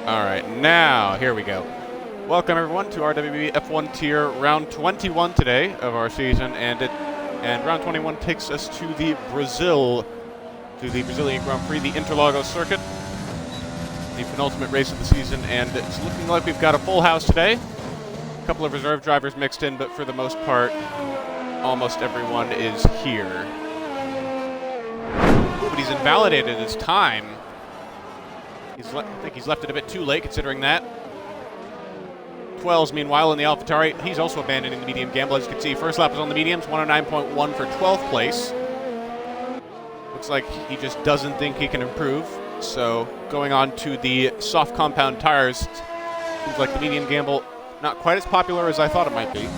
All right, now, here we go. Welcome, everyone, to Rwe F1 tier round 21 today of our season, and round 21 takes us to the Brazilian Grand Prix, the Interlagos circuit, the penultimate race of the season, and it's looking like we've got a full house today. A couple of reserve drivers mixed in, but for the most part, almost everyone is here. Ooh, but he's invalidated his time. I think he's left it a bit too late, considering that. 12's, meanwhile, in the AlphaTauri, he's also abandoning the medium gamble. As you can see, first lap was on the mediums, 109.1 for 12th place. Looks like he just doesn't think he can improve. So going on to the soft compound tires, seems like the medium gamble not quite as popular as I thought it might be.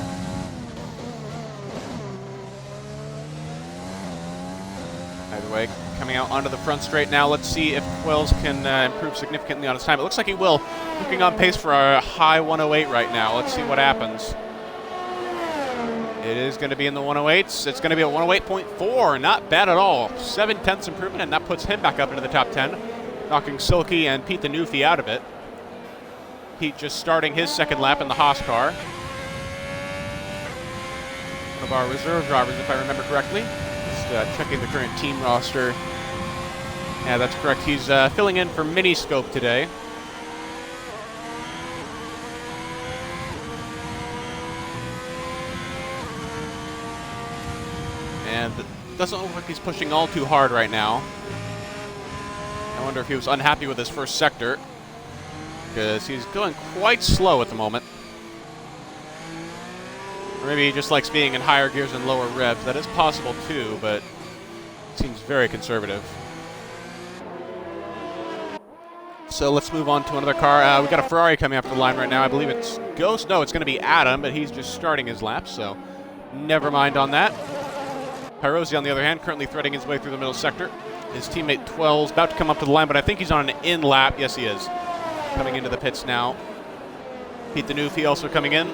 Either way, coming out onto the front straight now. Let's see if Quells can improve significantly on his time. It looks like he will. Looking on pace for a high 108 right now. Let's see what happens. It is going to be in the 108s. It's going to be a 108.4. Not bad at all. 7/10 improvement, and that puts him back up into the top 10, knocking Silky and Pete the Newfie out of it. Pete just starting his second lap in the Haas car. One of our reserve drivers, if I remember correctly. Checking the current team roster. Yeah, that's correct. He's filling in for Miniscope today. And it doesn't look like he's pushing all too hard right now. I wonder if he was unhappy with his first sector, because he's going quite slow at the moment. Or maybe he just likes being in higher gears and lower revs. That is possible too, but it seems very conservative. So let's move on to another car. We've got a Ferrari coming up the line right now. I believe it's Ghost. No, it's going to be Adam, but he's just starting his lap, so never mind on that. Pyrosi, on the other hand, currently threading his way through the middle sector. His teammate 12's about to come up to the line, but I think he's on an in lap. Yes, he is. Coming into the pits now. Pete the Newfie also coming in.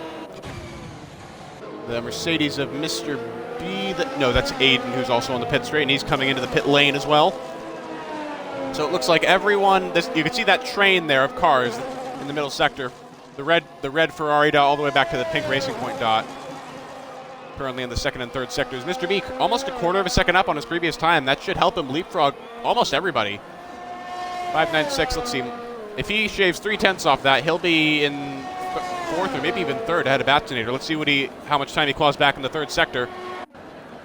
The Mercedes of Mr. B. No, that's Aiden, who's also on the pit straight, and he's coming into the pit lane as well. So it looks like everyone, you can see that train there of cars in the middle sector. The red Ferrari dot all the way back to the pink Racing Point dot. Currently in the second and third sectors. Mr. B almost a quarter of a second up on his previous time. That should help him leapfrog almost everybody. 5.96, let's see. If he shaves 0.3 off that, he'll be in fourth or maybe even third ahead of Batinator. Let's see how much time he claws back in the third sector.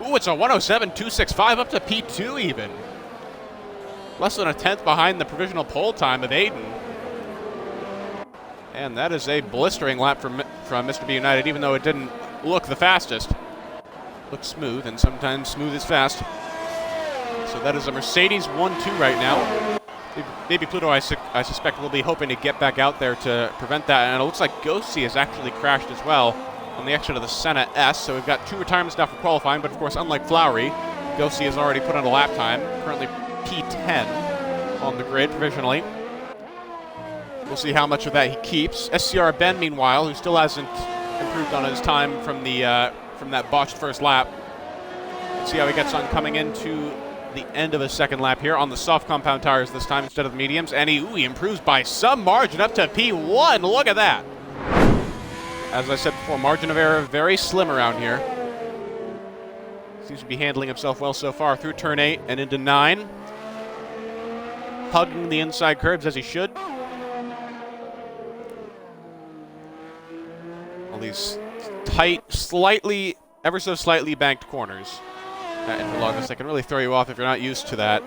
Ooh, it's a 107.265 up to P2 even. Less than a 10th behind the provisional pole time of Aiden. And that is a blistering lap from Mr. B United, even though it didn't look the fastest. Looks smooth, and sometimes smooth is fast. So that is a Mercedes 1-2 right now. Baby Pluto, I suspect, will be hoping to get back out there to prevent that. And it looks like Ghosty has actually crashed as well on the exit of the Senna S. So we've got 2 retirements now for qualifying. But, of course, unlike Flowery, Ghosty has already put on a lap time. Currently P10 on the grid provisionally. We'll see how much of that he keeps. SCR Ben, meanwhile, who still hasn't improved on his time from that botched first lap. Let's see how he gets on coming into the end of his second lap here on the soft compound tires this time instead of the mediums, and he improves by some margin up to P1. Look at that. As I said before, margin of error very slim around here. Seems to be handling himself well so far through turn 8 and into 9. Hugging the inside curves as he should. All these tight, ever so slightly banked corners. Interlagos, they can really throw you off if you're not used to that.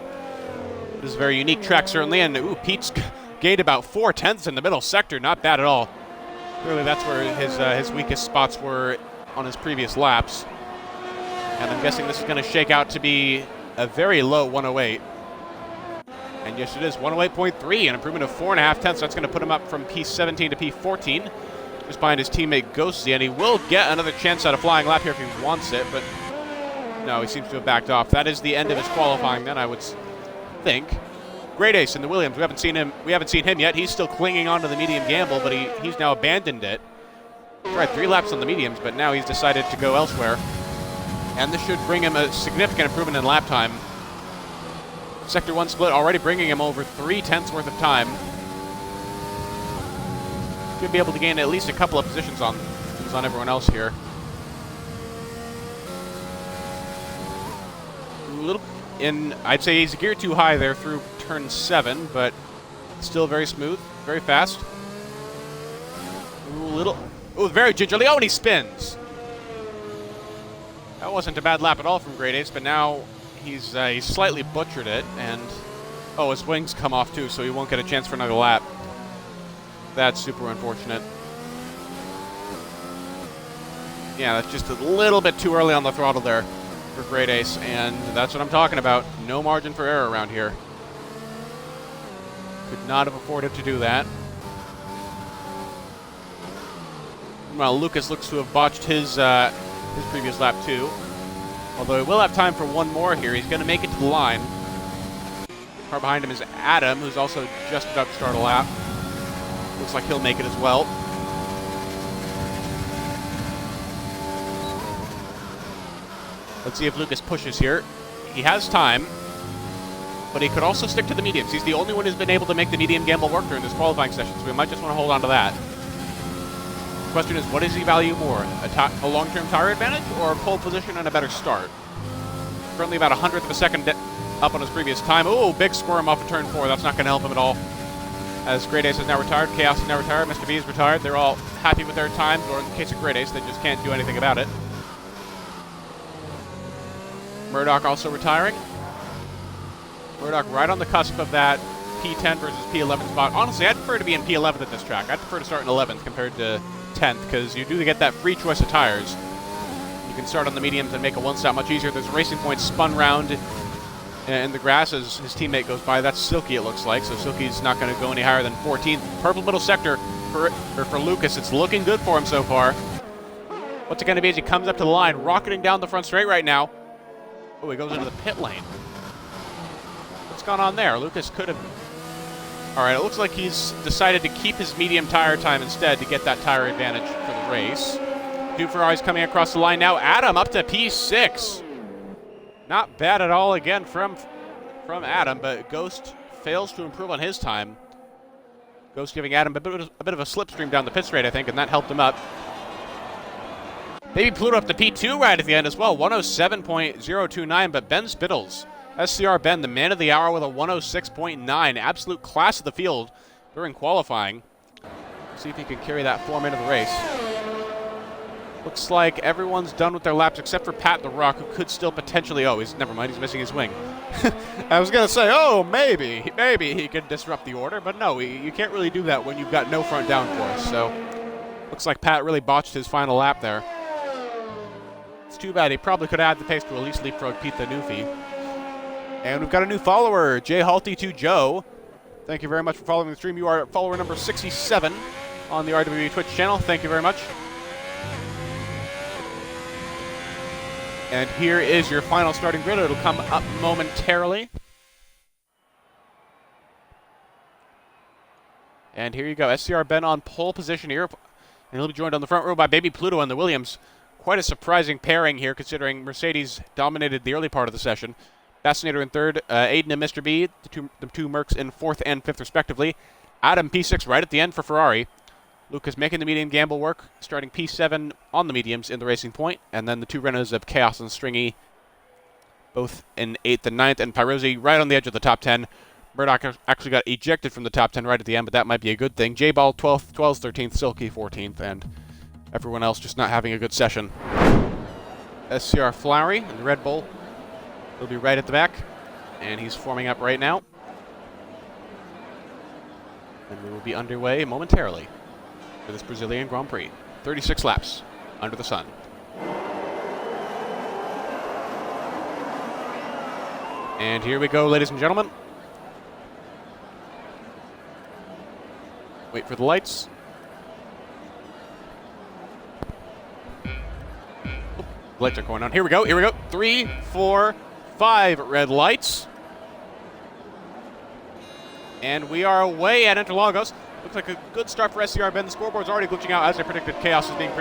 This is a very unique track, certainly, and Pete's gained about 0.4 in the middle sector. Not bad at all. Clearly, that's where his weakest spots were on his previous laps. And I'm guessing this is going to shake out to be a very low 108. And yes, it is 108.3, an improvement of 4.5 tenths. That's going to put him up from P17 to P14, just behind his teammate Ghosty, and he will get another chance at a flying lap here if he wants it, but no, he seems to have backed off. That is the end of his qualifying then, I would think. Great Ace in the Williams. We haven't seen him yet. He's still clinging on to the medium gamble, but he's now abandoned it. Tried 3 laps on the mediums, but now he's decided to go elsewhere. And this should bring him a significant improvement in lap time. Sector 1 split already bringing him over 0.3 worth of time. Should be able to gain at least a couple of positions on everyone else here. I'd say he's a gear too high there through turn 7, but still very smooth, very fast. Very gingerly. Oh, and he spins. That wasn't a bad lap at all from Great Ace, but now he's slightly butchered it, and his wings come off too, so he won't get a chance for another lap. That's super unfortunate. Yeah, that's just a little bit too early on the throttle there for Great Ace, and that's what I'm talking about. No margin for error around here. Could not have afforded to do that. Well, Lucas looks to have botched his previous lap too. Although he will have time for one more here. He's going to make it to the line. Far behind him is Adam, who's also just about to start a lap. Looks like he'll make it as well. Let's see if Lucas pushes here. He has time, but he could also stick to the mediums. He's the only one who's been able to make the medium gamble work during this qualifying session, so we might just want to hold on to that. The question is, what does he value more? A long-term tire advantage or a pole position and a better start? Currently about 100th of a second up on his previous time. Ooh, big squirm off of turn 4. That's not going to help him at all. As Great Ace is now retired, Chaos is now retired, Mr. B is retired. They're all happy with their times, or in the case of Great Ace, they just can't do anything about it. Murdoch also retiring. Murdoch right on the cusp of that P10 versus P11 spot. Honestly, I'd prefer to be in P11 at this track. I'd prefer to start in 11th compared to 10th, because you do get that free choice of tires. You can start on the mediums and make a one-stop much easier. There's a Racing Point spun round in the grass as his teammate goes by. That's Silky, it looks like, so Silky's not going to go any higher than 14th. Purple middle sector for Lucas. It's looking good for him so far. What's it going to be as he comes up to the line, rocketing down the front straight right now? Oh, he goes into the pit lane. What's gone on there? Lucas could have... All right, it looks like he's decided to keep his medium tire time instead to get that tire advantage for the race. Two Ferraris coming across the line now. Adam up to P6. Not bad at all again from Adam, but Ghost fails to improve on his time. Ghost giving Adam a bit of a slipstream down the pit straight, I think, and that helped him up. Baby Pluto up to P2 right at the end as well, 107.029, but Ben Spittles, SCR Ben, the man of the hour with a 106.9, absolute class of the field during qualifying. See if he can carry that form into the race. Looks like everyone's done with their laps except for Pat the Rock, who could still potentially... Oh, never mind, he's missing his wing. I was going to say, oh, maybe he could disrupt the order, but no, you can't really do that when you've got no front downforce. So, looks like Pat really botched his final lap there. It's too bad. He probably could add the pace to at least leapfrog Pete the Newfie. And we've got a new follower, J-Halty2 Joe. Thank you very much for following the stream. You are follower number 67 on the RWE Twitch channel. Thank you very much. And here is your final starting grid. It'll come up momentarily. And here you go. SCR Ben on pole position here. And he'll be joined on the front row by Baby Pluto and the Williams. Quite a surprising pairing here, considering Mercedes dominated the early part of the session. Fascinator in third, Aiden and Mr. B, the two Mercs in fourth and fifth respectively. Adam P6 right at the end for Ferrari. Lucas making the medium gamble work, starting P7 on the mediums in the Racing Point, and then the two Renaults of Chaos and Stringy, both in 8th and 9th, and Pyrosi right on the edge of the top 10. Murdoch actually got ejected from the top 10 right at the end, but that might be a good thing. J-Ball 12th, 13th, Silky 14th, and everyone else just not having a good session. SCR Flowery and the Red Bull will be right at the back, and he's forming up right now. And we will be underway momentarily for this Brazilian Grand Prix. 36 laps under the sun. And here we go, ladies and gentlemen. Wait for the lights. Oh, lights are going on. Here we go, here we go. 3, 4, 5 red lights. And we are away at Interlagos. Looks like a good start for SCR Ben. The scoreboard's already glitching out as I predicted. Chaos is being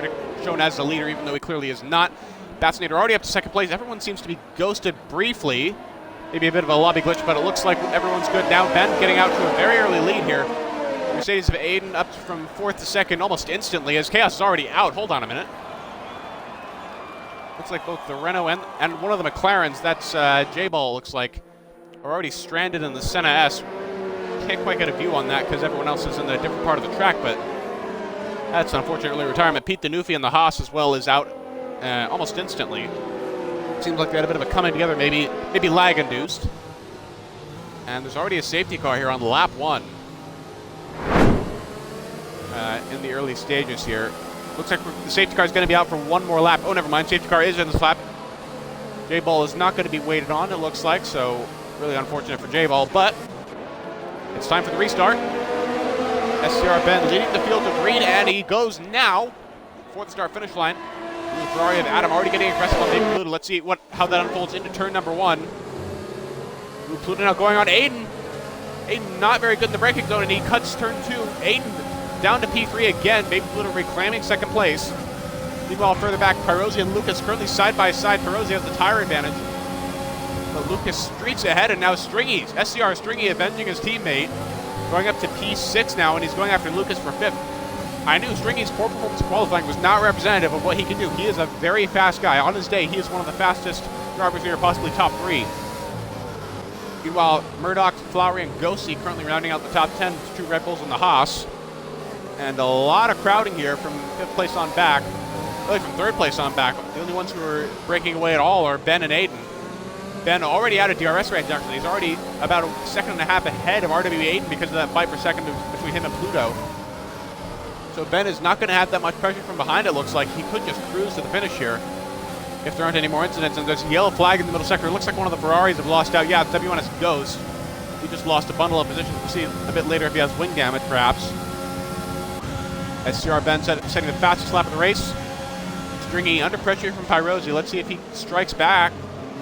shown as the leader, even though he clearly is not. Fascinator already up to second place. Everyone seems to be ghosted briefly. Maybe a bit of a lobby glitch, but it looks like everyone's good now. Ben getting out to a very early lead here. Mercedes of Aiden up from 4th to 2nd almost instantly as Kaos is already out. Hold on a minute. Looks like both the Renault and one of the McLarens, that's J-Ball, looks like, are already stranded in the Senna S. Can't quite get a view on that because everyone else is in a different part of the track, but that's an unfortunate early retirement. Pete Danufi and the Haas as well is out almost instantly. Seems like they had a bit of a coming together, maybe lag-induced. And there's already a safety car here on lap 1 in the early stages here. Looks like the safety car is going to be out for one more lap. Oh, never mind. Safety car is in this lap. J-Ball is not going to be waited on, it looks like, so really unfortunate for J-Ball, but it's time for the restart. SCR Ben leading the field to green, and he goes now for the start-finish line. Blue Ferrari of Adam already getting aggressive on David Pluto. Let's see how that unfolds into turn number 1. Blue Pluto now going on Aiden. Aiden not very good in the braking zone, and he cuts turn 2. Aiden down to P3 again. Baby Pluto reclaiming 2nd place. Meanwhile, further back, Pyrosi and Lucas currently side by side. Pyrosi has the tire advantage. But Lucas streaks ahead, and now Stringy, SCR Stringy avenging his teammate. Going up to P6 now, and he's going after Lucas for 5th. I knew Stringy's poor performance qualifying was not representative of what he can do. He is a very fast guy. On his day, he is one of the fastest drivers here, possibly top 3. Meanwhile, Murdoch, Flowery, and Ghosty currently rounding out the top 10 with 2 Red Bulls and the Haas. And a lot of crowding here from 5th place on back. Really from 3rd place on back. The only ones who are breaking away at all are Ben and Aiden. Ben already out of DRS range, actually. He's already about a second and a half ahead of RW Aiden because of that fight per second between him and Pluto. So Ben is not going to have that much pressure from behind, it looks like. He could just cruise to the finish here if there aren't any more incidents. And there's a yellow flag in the middle sector. It looks like one of the Ferraris have lost out. Yeah, it's W1S Ghost. He just lost a bundle of positions. We'll see a bit later if he has wing damage, perhaps. SCR Ben setting the fastest lap of the race. Stringy under pressure from Pyrosi. Let's see if he strikes back.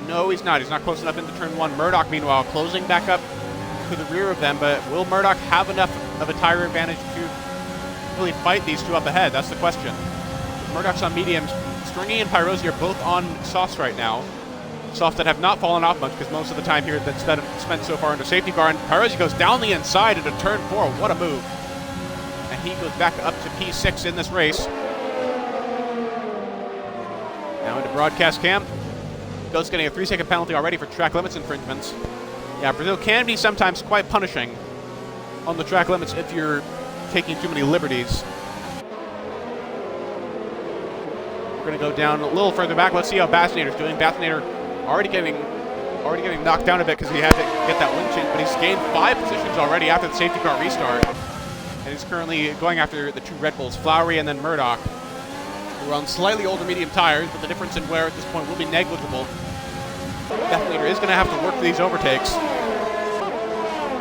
No, he's not. He's not close enough into turn 1. Murdoch, meanwhile, closing back up to the rear of them. But will Murdoch have enough of a tire advantage to really fight these two up ahead? That's the question. Murdoch's on mediums. Stringy and Pyrosi are both on softs right now. Softs that have not fallen off much because most of the time here that's spent so far into safety car. And Pyrosi goes down the inside into turn 4. What a move. And he goes back up to P6 in this race. Now into broadcast cam. Ghost getting a 3-second penalty already for track limits infringements. Yeah, Brazil can be sometimes quite punishing on the track limits if you're taking too many liberties. We're going to go down a little further back. Let's see how Bassinator's doing. Bassinator already getting knocked down a bit because he had to get that wind change, but he's gained 5 positions already after the safety car restart. And he's currently going after the 2 Red Bulls, Flowery and then Murdoch. We're on slightly older medium tires, but the difference in wear at this point will be negligible. Bassinator is going to have to work for these overtakes.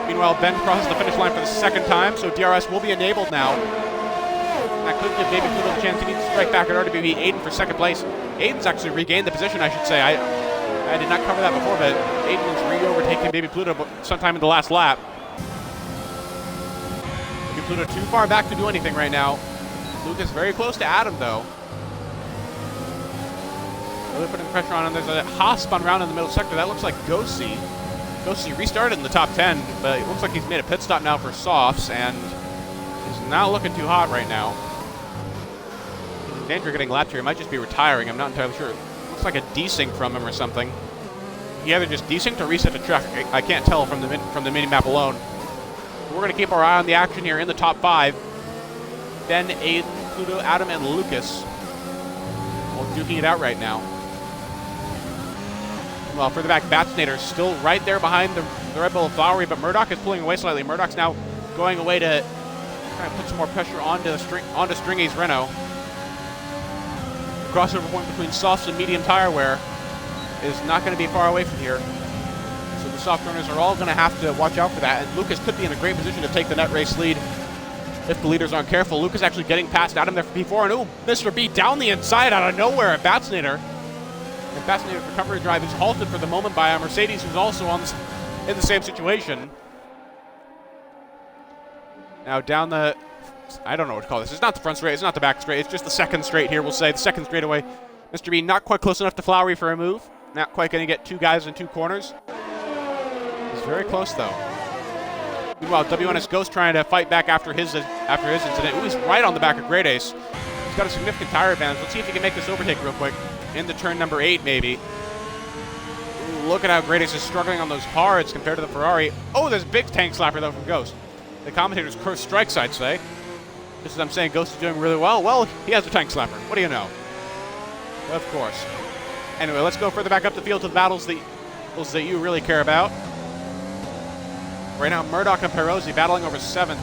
Meanwhile, Ben crosses the finish line for the 2nd time, so DRS will be enabled now. That could give Baby Pluto the chance. He needs to strike back at RWB Aiden for 2nd place. Aiden's actually regained the position, I should say. I did not cover that before, but Aiden is re-overtaking Baby Pluto sometime in the last lap. Baby Pluto too far back to do anything right now. Lucas very close to Adam, though. Really putting pressure on him. There's a Haas spun around in the middle sector. That looks like Ghosty. Ghosty restarted in the top 10, but it looks like he's made a pit stop now for softs, and he's not looking too hot right now. He's in danger of getting lapped here. He might just be retiring. I'm not entirely sure. It looks like a desync from him or something. He either just desynced or reset the track. I can't tell from the mini-map alone. We're going to keep our eye on the action here in the top 5. Ben, Aiden, Pluto, Adam, and Lucas all duking it out right now. Well, further back, Batsnader still right there behind the Red Bull Flowery, but Murdoch is pulling away slightly. Murdoch's now going away to try to put some more pressure onto Stringy's Renault. The crossover point between softs and medium tire wear is not going to be far away from here. So the soft runners are all going to have to watch out for that. And Lucas could be in a great position to take the net race lead if the leaders aren't careful. Lucas actually getting past Adam there for P4. And ooh, Mr. B down the inside out of nowhere at Batsnader. And Batsnader's recovery drive is halted for the moment by a Mercedes who's also in the same situation. Now down the, I don't know what to call this. It's not the front straight, it's not the back straight, it's just the 2nd straight here, we'll say. The 2nd straightaway. Mr. B not quite close enough to Flowery for a move. Not quite going to get 2 guys in 2 corners. He's very close, though. Meanwhile, WNS Ghost trying to fight back after his incident. Ooh, he's right on the back of Great Ace. He's got a significant tire advantage. Let's see if he can make this overtake real quick. Into turn number 8, maybe. Ooh, look at how Great Ace is struggling on those hards compared to the Ferrari. Oh, there's a big tank slapper, though, from Ghost. The commentators curse strikes, I'd say. Just as I'm saying, Ghost is doing really well. Well, he has a tank slapper. What do you know? Of course. Anyway, let's go further back up the field to the battles that you really care about. Right now, Murdoch and Perosi battling over 7th.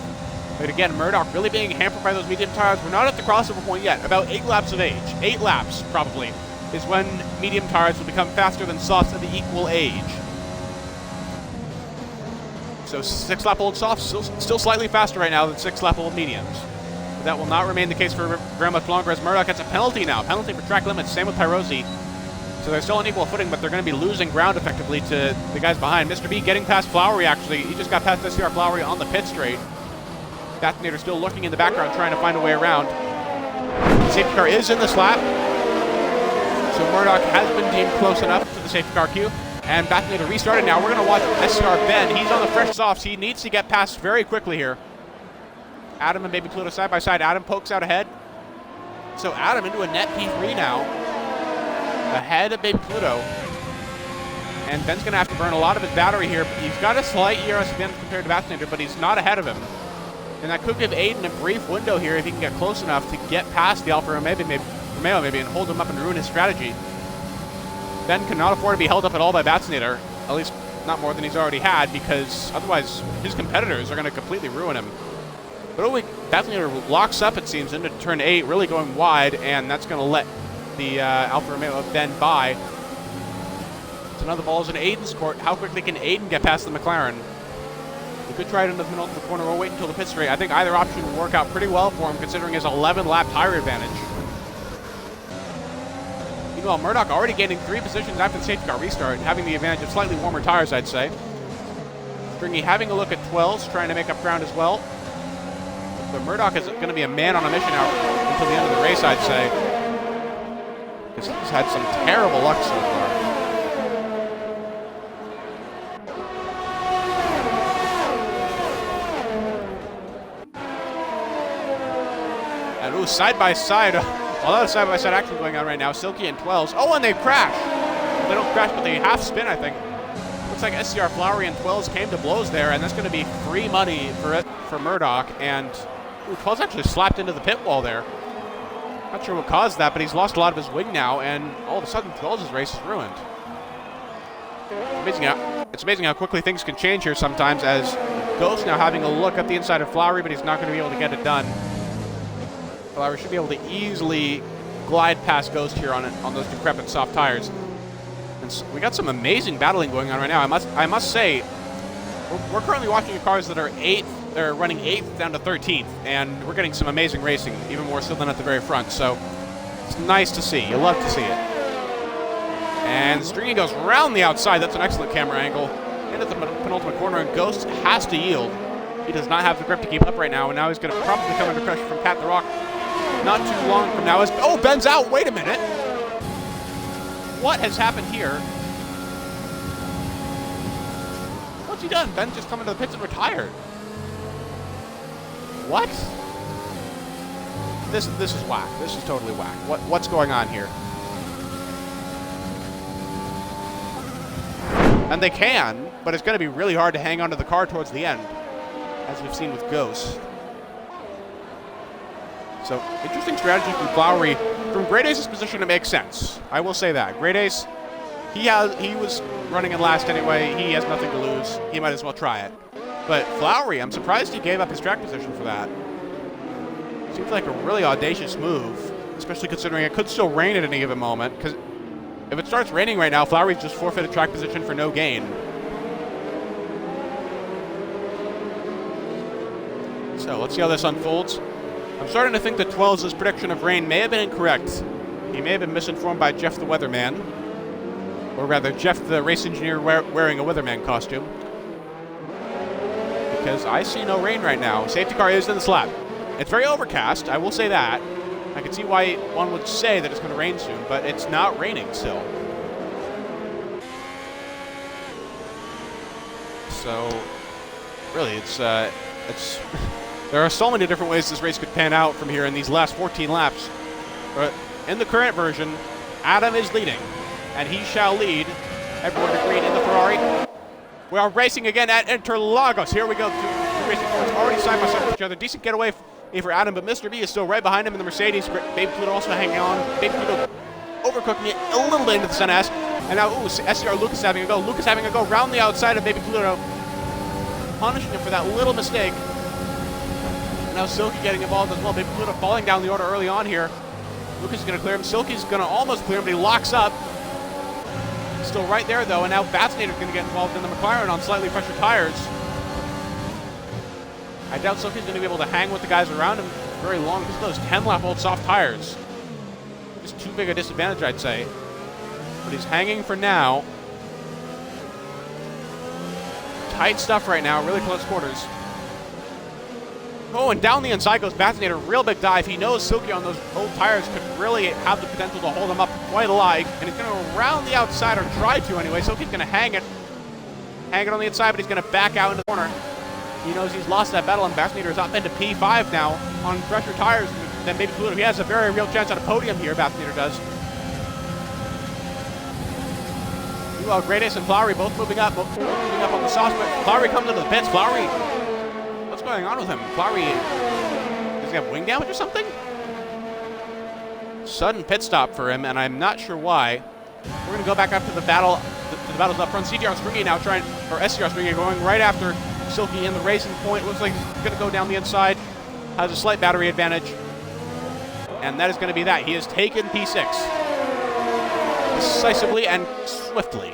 But again, Murdoch really being hampered by those medium tires. We're not at the crossover point yet. About 8 laps of age. 8 laps, probably, is when medium tires will become faster than softs at the equal age. So 6-lap-old softs still slightly faster right now than 6-lap-old mediums. But that will not remain the case for very much longer as Murdoch gets a penalty now. Penalty for track limits. Same with Perosi. So they're still on equal footing, but they're going to be losing ground effectively to the guys behind. Mr. B getting past Flowery, actually. He just got past SCR Flowery on the pit straight. Bathinator still looking in the background, trying to find a way around. The safety car is in the slap. So Murdoch has been deemed close enough to the safety car queue. And Bathinator restarted now. We're going to watch SCR Ben. He's on the fresh softs. He needs to get past very quickly here. Adam and Baby Pluto side by side. Adam pokes out ahead. So Adam into a net P3 now. Ahead of Baby Pluto. And Ben's going to have to burn a lot of his battery here. He's got a slight ERS advantage compared to Bathinator, but he's not ahead of him. And that could give Aiden a brief window here if he can get close enough to get past the Alfa Romeo maybe and hold him up and ruin his strategy. Ben cannot afford to be held up at all by Bathinator, at least not more than he's already had, because otherwise his competitors are going to completely ruin him. But Bathinator locks up, it seems, into turn 8, really going wide, and that's going to let the Alfa Romeo of Ben by. So now the ball is in Aiden's court. How quickly can Aiden get past the McLaren? He could try it into the middle of the corner or wait until the pit straight. I think either option will work out pretty well for him, considering his 11-lap tire advantage. Meanwhile, Murdoch already gaining 3 positions after the safety car restart, having the advantage of slightly warmer tires, I'd say. Stringy having a look at 12s, trying to make up ground as well. But Murdoch is going to be a man on a mission now until the end of the race, I'd say. Because he's had some terrible luck so far. And ooh, side by side. A lot of side-by-side action going on right now. Silky and 12s. Oh, and they crash. Well, they don't crash, but they half spin, I think. Looks like SCR Flowery and 12s came to blows there, and that's going to be free money for Murdoch. And ooh, 12s actually slapped into the pit wall there. Not sure what caused that, but he's lost a lot of his wing now, and all of a sudden 12s' race is ruined. It's amazing how quickly things can change here sometimes, as Ghost now having a look at the inside of Flowery, but he's not going to be able to get it done. Flowery should be able to easily glide past Ghost here on those decrepit soft tires. And so we got some amazing battling going on right now. I must say, we're currently watching cars that are running 8th down to 13th, and we're getting some amazing racing, even more so than at the very front. So it's nice to see. You love to see it. And Stringy goes around the outside. That's an excellent camera angle. Into the penultimate corner, and Ghost has to yield. He does not have the grip to keep up right now, and now he's going to probably come under pressure from Pat the Rock. Not too long from now. Oh, Ben's out. Wait a minute. What has happened here? What's he done? Ben just come into the pits and retired. What? This is whack. This is totally whack. What's going on here? And they can, but it's going to be really hard to hang onto the car towards the end, as we've seen with Ghost. So, interesting strategy from Flowery. From Great Ace's position, it makes sense. I will say that. Great Ace, he was running in last anyway. He has nothing to lose. He might as well try it. But Flowery, I'm surprised he gave up his track position for that. Seems like a really audacious move, especially considering it could still rain at any given moment. Because if it starts raining right now, Flowery's just forfeited track position for no gain. So, let's see how this unfolds. I'm starting to think that 12's prediction of rain may have been incorrect. He may have been misinformed by Jeff the Weatherman. Or rather, Jeff the race engineer wearing a Weatherman costume. Because I see no rain right now. Safety car is in the slap. It's very overcast, I will say that. I can see why one would say that it's going to rain soon, but it's not raining still. So, really, it's there are so many different ways this race could pan out from here in these last 14 laps. But in the current version, Adam is leading, and he shall lead. Everyone agreed in the Ferrari. We are racing again at Interlagos. Here we go. Two racing cars already side by side with each other. Decent getaway for Adam, but Mr. B is still right behind him in the Mercedes. Baby Pluto also hanging on. Baby Pluto overcooking it a little bit into the Sun S. And now, SCR Lucas having a go. Lucas having a go round the outside of Baby Pluto, punishing him for that little mistake. Now Silky getting involved as well. Baby Pluto falling down the order early on here. Lucas is going to clear him. Silky's going to almost clear him, but he locks up. Still right there, though, and now Vaccinator's going to get involved in the McLaren on slightly pressured tires. I doubt Silky's going to be able to hang with the guys around him very long because of those 10-lap-old soft tires. Just too big a disadvantage, I'd say. But he's hanging for now. Tight stuff right now, really close quarters. Oh, and down the inside goes Vaccinator, real big dive. He knows Silky on those old tires could really have the potential to hold him up quite a lot. And he's going to round the outside, or try to anyway. Silky's going to hang it on the inside, but he's going to back out into the corner. He knows he's lost that battle, and Vaccinator is up into P5 now on fresher tires than Baby Pluto. He has a very real chance at a podium here, Vaccinator does. Meanwhile, Great Ace and Flowery both moving up on the sauce, but Flowery comes into the pits. Flowery, what's going on with him? Flowery, does he have wing damage or something? Sudden pit stop for him, and I'm not sure why. We're going to go back up to the battle. The battle's up front. CTR Springy now SCR Springy going right after Silky in the racing point. Looks like he's going to go down the inside. Has a slight battery advantage. And that is going to be that. He has taken P6. Decisively and swiftly.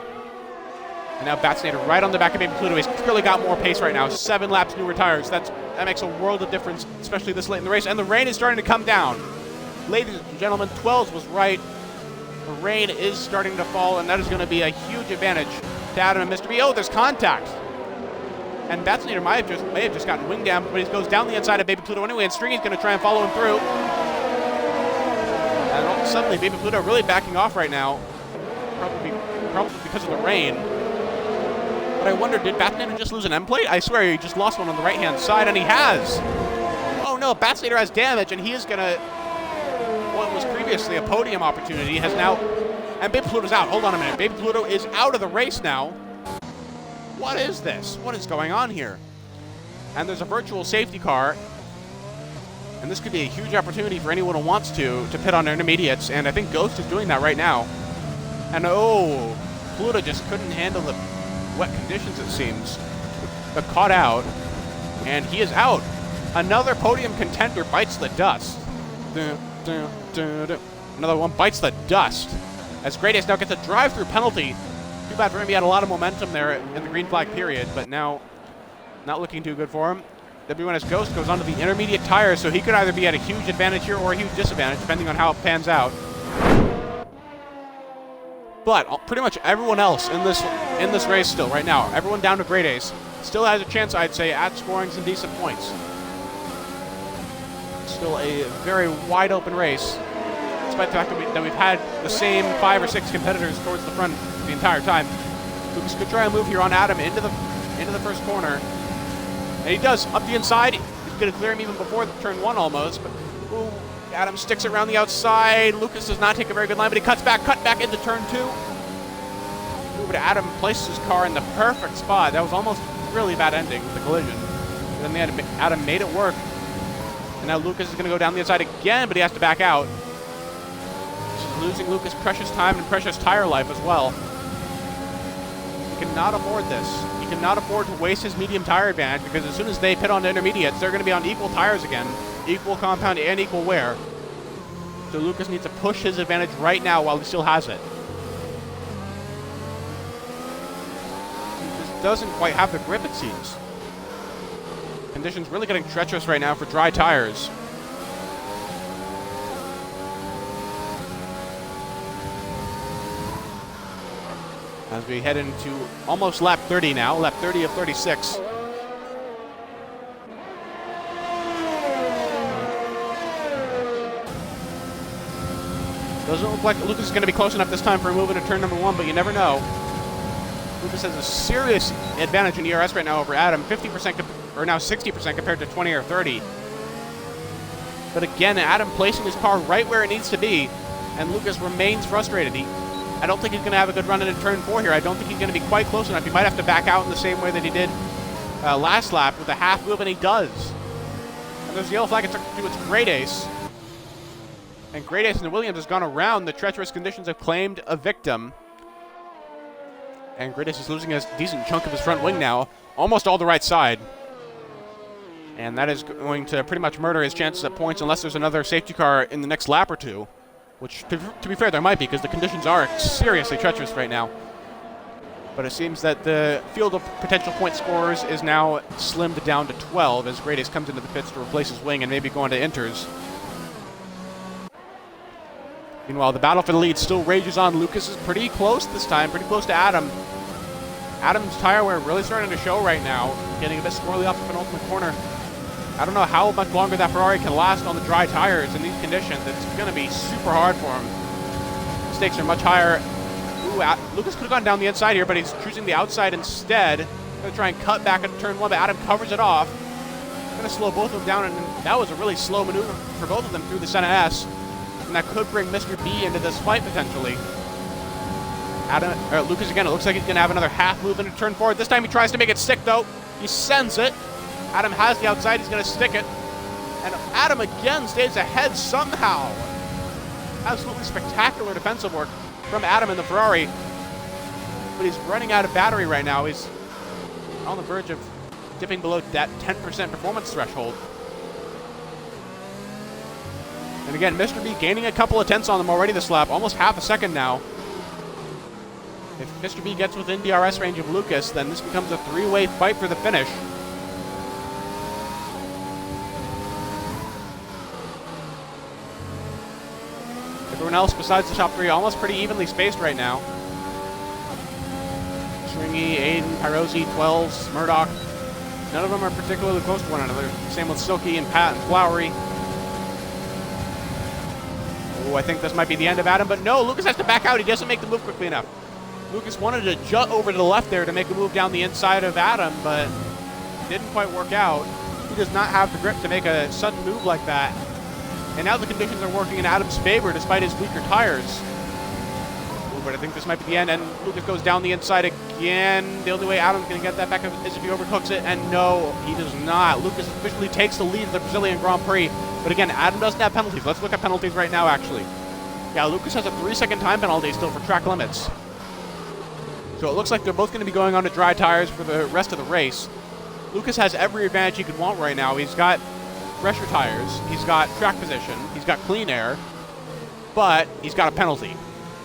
And now Vaccinator right on the back of Baby Pluto. He's clearly got more pace right now. 7 laps, newer tires. That makes a world of difference, especially this late in the race. And the rain is starting to come down. Ladies and gentlemen, 12 was right. The rain is starting to fall, and that is going to be a huge advantage to Adam and Mr. B. Oh, there's contact. And Vaccinator may have just gotten wing damage, but he goes down the inside of Baby Pluto anyway, and Stringy's going to try and follow him through. And suddenly, Baby Pluto really backing off right now, probably because of the rain. But I wonder, did Vaccinator just lose an M plate? I swear he just lost one on the right-hand side, and he has. Oh no, Vaccinator has damage, and he is going to, what was previously a podium opportunity, has now, and Baby Pluto's out. Hold on a minute. Baby Pluto is out of the race now. What is this? What is going on here? And there's a virtual safety car. And this could be a huge opportunity for anyone who wants to pit on intermediates. And I think Ghost is doing that right now. And oh, Pluto just couldn't handle the wet conditions, it seems. But caught out. And he is out. Another podium contender bites the dust. Another one bites the dust. As Great Ace now gets a drive-through penalty. Too bad for him. He had a lot of momentum there in the green flag period, but now not looking too good for him. W1S Ghost goes onto the intermediate tires, so he could either be at a huge advantage here or a huge disadvantage, depending on how it pans out. But pretty much everyone else in this race still, right now, everyone down to Great Ace, still has a chance, I'd say, at scoring some decent points. Still a very wide open race, despite the fact that we've had the same 5 or 6 competitors towards the front the entire time. Lucas could try and move here on Adam into the first corner. And he does, up the inside. He's going to clear him even before the turn 1 almost. But ooh, Adam sticks around the outside. Lucas does not take a very good line, but he cut back into turn 2. Ooh, but Adam places his car in the perfect spot. That was almost a really bad ending with the collision. But then Adam made it work. And now Lucas is going to go down the inside again, but he has to back out. He's losing Lucas precious time and precious tire life as well. He cannot afford this. He cannot afford to waste his medium tire advantage, because as soon as they pit on intermediates, they're going to be on equal tires again, equal compound and equal wear. So Lucas needs to push his advantage right now while he still has it. He just doesn't quite have the grip, it seems. Conditions really getting treacherous right now for dry tires. As we head into almost lap 30 now, lap 30 of 36. Doesn't look like Lucas is going to be close enough this time for a move into turn number 1, but you never know. Lucas has a serious advantage in ERS right now over Adam, 50% or now 60% compared to 20 or 30. But again, Adam placing his car right where it needs to be, and Lucas remains frustrated. I don't think he's going to have a good run into turn 4 here. I don't think he's going to be quite close enough. He might have to back out in the same way that he did last lap with a half move, and he does. And there's the yellow flag. It's to its Great Ace. And Great Ace and the Williams has gone around. The treacherous conditions have claimed a victim. And Great Ace is losing a decent chunk of his front wing now. Almost all the right side. And that is going to pretty much murder his chances at points unless there's another safety car in the next lap or two. Which, to be fair, there might be, because the conditions are seriously treacherous right now. But it seems that the field of potential point scorers is now slimmed down to 12 as Great Ace comes into the pits to replace his wing and maybe go into inters. Meanwhile, the battle for the lead still rages on. Lucas is pretty close this time, pretty close to Adam. Adam's tire wear really starting to show right now, getting a bit squirrely off the penultimate corner. I don't know how much longer that Ferrari can last on the dry tires in these conditions. It's going to be super hard for him. The stakes are much higher. Ooh, Lucas could have gone down the inside here, but he's choosing the outside instead. Going to try and cut back at turn 1, but Adam covers it off. Going to slow both of them down, and that was a really slow maneuver for both of them through the Senna S. And that could bring Mr. B into this fight potentially. Lucas again, it looks like he's going to have another half move into turn 4. This time he tries to make it stick though. He sends it. Adam has the outside, he's going to stick it. And Adam again stays ahead somehow. Absolutely spectacular defensive work from Adam in the Ferrari. But he's running out of battery right now. He's on the verge of dipping below that 10% performance threshold. And again, Mr. B gaining a couple of tenths on them already this lap, almost half a second now. If Mr. B gets within DRS range of Lucas, then this becomes a three-way fight for the finish. Everyone else besides the top 3 almost pretty evenly spaced right now. Stringy, Aiden, Pyrosi, 12s, Murdoch. None of them are particularly close to one another. Same with Silky and Pat and Flowery. Oh, I think this might be the end of Adam, but no, Lucas has to back out. He doesn't make the move quickly enough. Lucas wanted to jut over to the left there to make a move down the inside of Adam, but didn't quite work out. He does not have the grip to make a sudden move like that. And now the conditions are working in Adam's favor despite his weaker tires. Ooh, but I think this might be the end, and Lucas goes down the inside again. The only way Adam's going to get that back is if he overcooks it, and no, he does not. Lucas officially takes the lead of the Brazilian Grand Prix. But again, Adam doesn't have penalties. Let's look at penalties right now, actually. Yeah, Lucas has a 3-second time penalty still for track limits. So it looks like they're both going to be going on to dry tires for the rest of the race. Lucas has every advantage he could want right now. He's got fresher tires, he's got track position, he's got clean air, but he's got a penalty.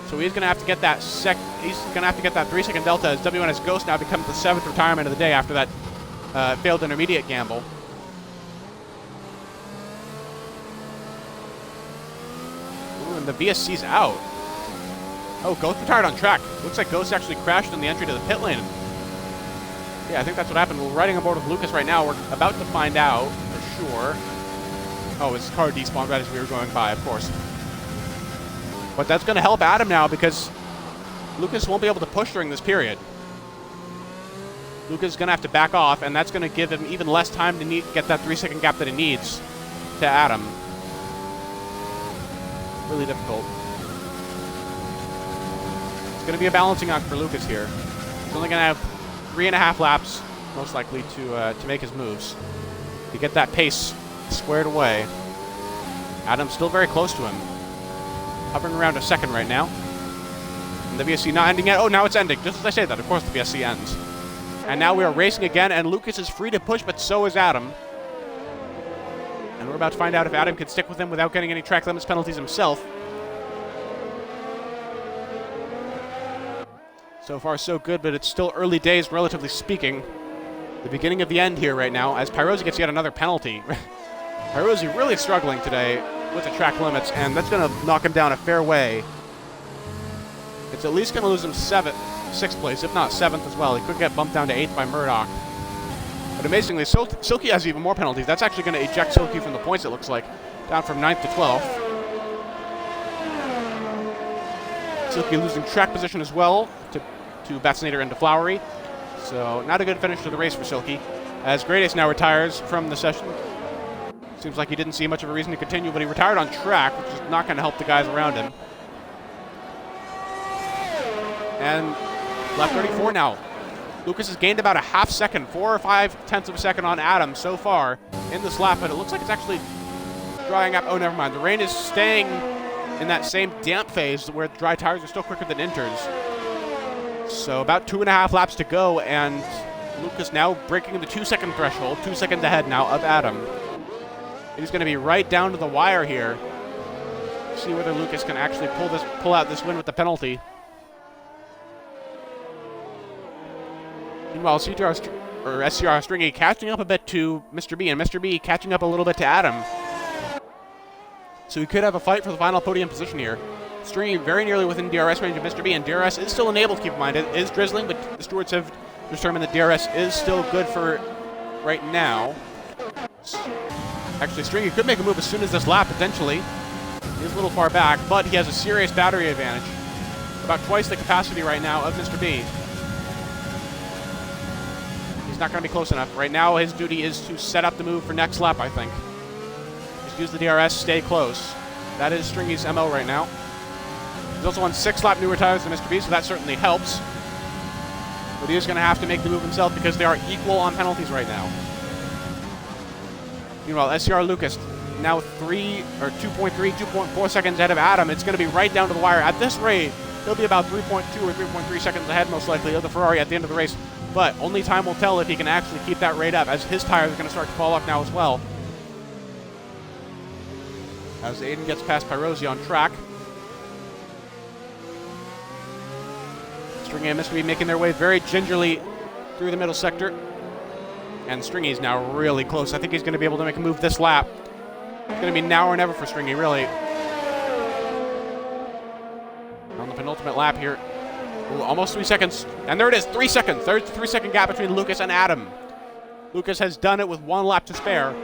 So he's going to have to get that 3-second delta as W1S Ghost now becomes the 7th retirement of the day after that failed intermediate gamble. And the VSC's out. Oh, Ghost retired on track. Looks like Ghost actually crashed in the entry to the pit lane. Yeah, I think that's what happened. We're riding on board with Lucas right now. We're about to find out for sure. Oh, his car despawned right as we were going by, of course. But that's going to help Adam now because Lucas won't be able to push during this period. Lucas is going to have to back off, and that's going to give him even less time to get that 3-second gap that he needs to Adam. Really difficult. It's going to be a balancing act for Lucas here. He's only going to have 3.5 laps, most likely, to make his moves. To get that pace squared away. Adam's still very close to him. Hovering around a second right now. And the VSC not ending yet. Oh, now it's ending. Just as I say that, of course the VSC ends. And now we are racing again, and Lucas is free to push, but so is Adam. And we're about to find out if Adam can stick with him without getting any track limits penalties himself. So far, so good, but it's still early days, relatively speaking. The beginning of the end here right now, as Pyrosi gets yet another penalty. Pyrosi really struggling today with the track limits, and that's going to knock him down a fair way. It's at least going to lose him 6th place, if not 7th as well. He could get bumped down to 8th by Murdoch. But amazingly, Silky has even more penalties. That's actually going to eject Silky from the points, it looks like, down from 9th to 12th. Silky losing track position as well to Batsinator and to Flowery. So not a good finish to the race for Silky. As Grades now retires from the session. Seems like he didn't see much of a reason to continue, but he retired on track, which is not going to help the guys around him. And lap 34 now. Lucas has gained about a half second, 4 or 5 tenths of a second on Adam so far in this lap, but it looks like it's actually drying up. Oh, never mind. The rain is staying in that same damp phase where dry tires are still quicker than inters. So about 2.5 laps to go, and Lucas now breaking the 2-second threshold, 2 seconds ahead now of Adam. He's going to be right down to the wire here. See whether Lucas can actually pull out this win with the penalty. Meanwhile, SCR Stringy catching up a bit to Mr. B, and Mr. B catching up a little bit to Adam. So we could have a fight for the final podium position here. Stringy very nearly within DRS range of Mr. B, and DRS is still enabled, keep in mind. It is drizzling, but the stewards have determined that DRS is still good for right now. Actually, Stringy could make a move as soon as this lap, potentially. He's a little far back, but he has a serious battery advantage. About twice the capacity right now of Mr. B. He's not going to be close enough. Right now, his duty is to set up the move for next lap, I think. Just use the DRS, stay close. That is Stringy's MO right now. He's also on 6-lap newer tires than Mr. B, so that certainly helps. But he is going to have to make the move himself because they are equal on penalties right now. Meanwhile, SCR Lucas now 2.3, 2.4 seconds ahead of Adam. It's going to be right down to the wire. At this rate, he'll be about 3.2 or 3.3 seconds ahead, most likely, of the Ferrari at the end of the race. But only time will tell if he can actually keep that rate up, as his tires are going to start to fall off now as well. As Aiden gets past Pyrosi on track. Stringy and Mr. B making their way very gingerly through the middle sector. And Stringy is now really close. I think he's going to be able to make a move this lap. It's going to be now or never for Stringy, really. On the penultimate lap here. Ooh, almost 3 seconds. And there it is, 3 seconds. There's a 3-second gap between Lucas and Adam. Lucas has done it with 1 lap to spare.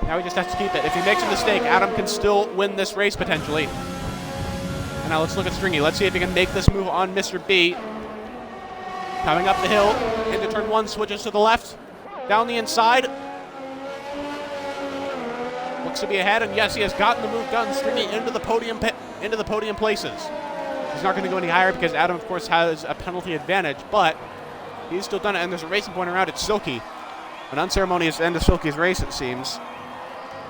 Now he just has to keep it. If he makes a mistake, Adam can still win this race, potentially. And now let's look at Stringy. Let's see if he can make this move on Mr. B. Coming up the hill into turn 1, switches to the left. Down the inside. Looks to be ahead, and yes, he has gotten the move done. Stringy into the podium places. He's not going to go any higher because Adam, of course, has a penalty advantage, but he's still done it, and there's a racing point around it. Silky. An unceremonious end of Silky's race, it seems.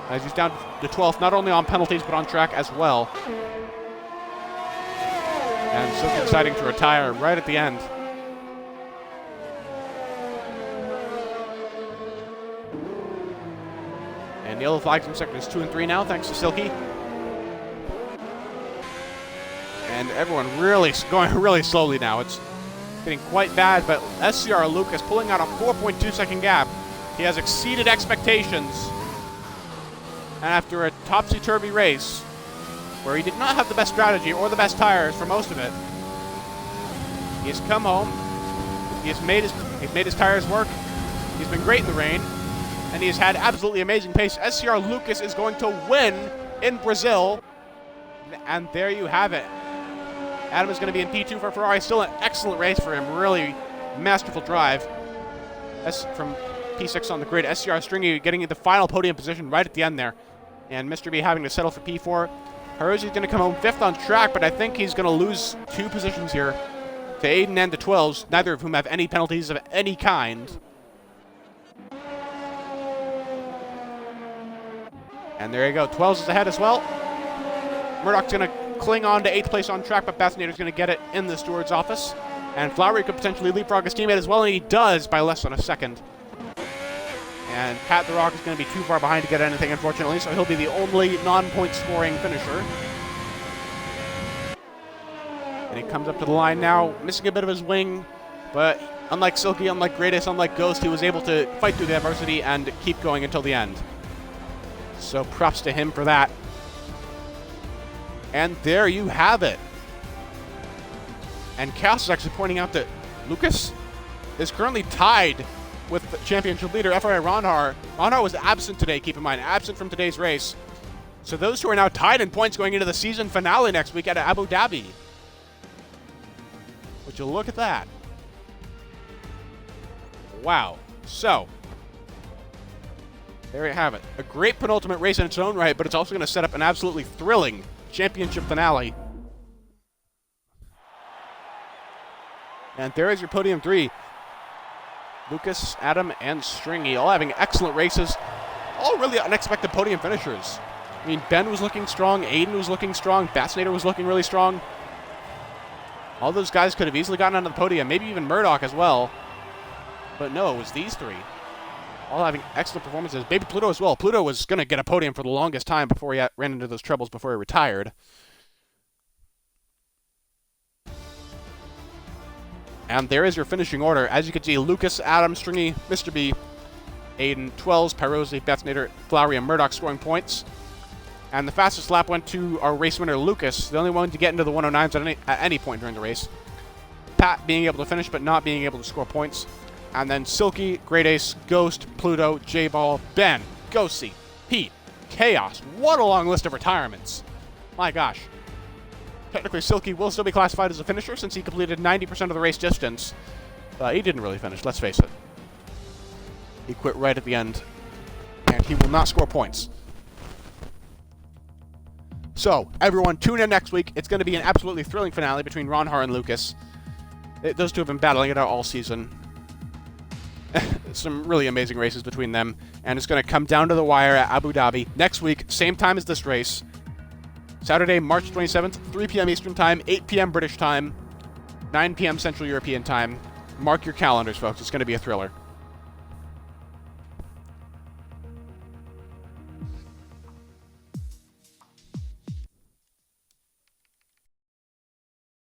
As he's down to 12th, not only on penalties, but on track as well. And Silky deciding to retire right at the end. And yellow flags in sectors 2 and 3 now, thanks to Silky. And everyone really going really slowly now. It's getting quite bad, but SCR Lucas pulling out a 4.2-second gap. He has exceeded expectations. And after a topsy-turvy race, where he did not have the best strategy or the best tires for most of it, he has come home. He's made his tires work. He's been great in the rain. And he has had absolutely amazing pace. SCR Lucas is going to win in Brazil. And there you have it. Adam is going to be in P2 for Ferrari. Still an excellent race for him. Really masterful drive. From P6 on the grid. SCR Stringy getting the final podium position right at the end there. And Mr. B having to settle for P4. Hirosi's going to come home 5th on track, but I think he's going to lose 2 positions here to Aiden and the 12s, neither of whom have any penalties of any kind. And there you go. 12s is ahead as well. Murdoch's going to cling on to 8th place on track, but Bassinator's going to get it in the steward's office. And Flowery could potentially leapfrog his teammate as well, and he does by less than a second. And Pat the Rock is going to be too far behind to get anything, unfortunately, so he'll be the only non-point scoring finisher. And he comes up to the line now, missing a bit of his wing, but unlike Silky, unlike Greatest, unlike Ghost, he was able to fight through the adversity and keep going until the end. So props to him for that. And there you have it. And Kaos is actually pointing out that Lucas is currently tied with the championship leader, FRA Ronhar. Ronhar was absent today, keep in mind, absent from today's race. So those two are now tied in points going into the season finale next week at Abu Dhabi. Would you look at that? Wow. So, There you have it. A great penultimate race in its own right, but it's also going to set up an absolutely thrilling championship finale. And there is your podium 3. Lucas, Adam, and Stringy all having excellent races. All really unexpected podium finishers. I mean, Ben was looking strong, Aiden was looking strong, Batsnader was looking really strong. All those guys could have easily gotten onto the podium, maybe even Murdoch as well. But no, it was these 3. All having excellent performances. Maybe Pluto as well. Pluto was going to get a podium for the longest time before he ran into those troubles before he retired. And there is your finishing order. As you can see, Lucas, Adam, Stringy, Mr. B, Aiden, Twelves, Pyrosi, Batsnader, Flowery, and Murdoch scoring points. And the fastest lap went to our race winner, Lucas, the only one to get into the 109s at any point during the race. Pat being able to finish, but not being able to score points. And then Silky, Great Ace, Ghost, Pluto, J-Ball, Ben, Ghosty, Pete, Chaos. What a long list of retirements. My gosh. Technically, Silky will still be classified as a finisher since he completed 90% of the race distance. He didn't really finish, let's face it. He quit right at the end, and he will not score points. So, everyone, tune in next week. It's going to be an absolutely thrilling finale between Ronhar and Lucas. Those two have been battling it out all season. Some really amazing races between them, and it's going to come down to the wire at Abu Dhabi next week, same time as this race. Saturday, March 27th, 3 p.m. Eastern Time, 8 p.m. British Time, 9 p.m. Central European Time. Mark your calendars, folks. It's going to be a thriller.